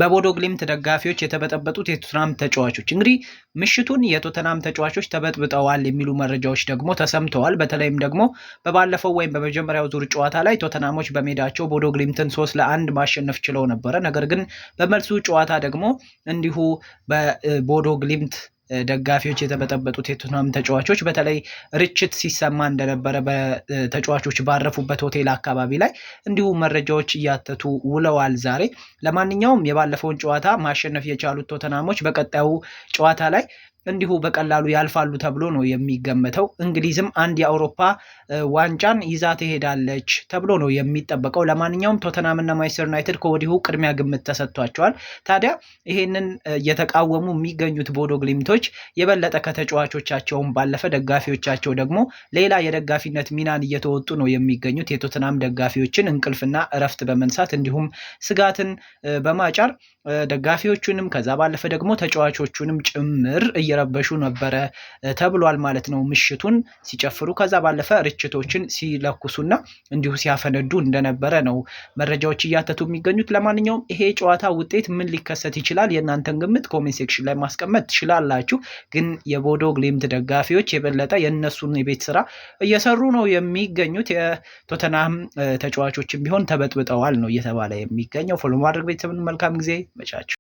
በቦዶ ግሊምት ደጋፊዎች የተበጠበጡት የቶተናም ተጫዋቾች እንግዲህ ምሽቱን የቶተናም ተጫዋቾች ተበጥብጠዋል የሚሉ መረጃዎች ደግሞ ተሰምተዋል። በተለይም ደግሞ በባለፈው ወይም በመጀመሪያው ዙር ጨዋታ ላይ ቶተናሞች በሜዳቸው ቦዶ ግሊምትን 3-1 ማሸነፍ ችለው ነበረ። ነገር ግን በመልሱ ጨዋታ ደግሞ እንዲሁ በቦዶ ግሊምት ደጋፊዎች የተበጠበጡት የቶተናም ተጫዋቾች በተለይ ርችት ሲሰማ እንደነበረ በተጫዋቾች ባረፉበት ሆቴል አካባቢ ላይ እንዲሁ መረጃዎች እያተቱ ውለዋል ዛሬ። ለማንኛውም የባለፈውን ጨዋታ ማሸነፍ የቻሉት ቶተናሞች በቀጣዩ ጨዋታ ላይ እንዲሁ በቀላሉ ያልፋሉ ተብሎ ነው የሚገመተው። እንግሊዝም አንድ የአውሮፓ ዋንጫን ይዛ ትሄዳለች ተብሎ ነው የሚጠበቀው። ለማንኛውም ቶተናምና ማንቸስተር ዩናይትድ ከወዲሁ ቅድሚያ ግምት ተሰጥቷቸዋል። ታዲያ ይሄንን እየተቃወሙ የሚገኙት ቦዶ ግሊምቶች የበለጠ ከተጫዋቾቻቸውም ባለፈ ደጋፊዎቻቸው ደግሞ ሌላ የደጋፊነት ሚናን እየተወጡ ነው የሚገኙት። የቶተናም ደጋፊዎችን እንቅልፍና እረፍት በመንሳት እንዲሁም ስጋትን በማጫር ደጋፊዎቹንም ከዛ ባለፈ ደግሞ ተጫዋቾቹንም ጭምር እየረበሹ ነበረ ተብሏል ማለት ነው። ምሽቱን ሲጨፍሩ ከዛ ባለፈ ርችቶችን ሲለኩሱና እንዲሁ ሲያፈነዱ እንደነበረ ነው መረጃዎች እያተቱ የሚገኙት። ለማንኛውም ይሄ ጨዋታ ውጤት ምን ሊከሰት ይችላል? የእናንተን ግምት ኮሜንት ሴክሽን ላይ ማስቀመጥ ትችላላችሁ። ግን የቦዶ ግሊምት ደጋፊዎች የበለጠ የእነሱን የቤት ስራ እየሰሩ ነው የሚገኙት። የቶተናም ተጫዋቾችም ቢሆን ተበጥብጠዋል ነው እየተባለ የሚገኘው። ፎሎ ማድረግ ቤተሰብን መልካም ጊዜ መቻቸው።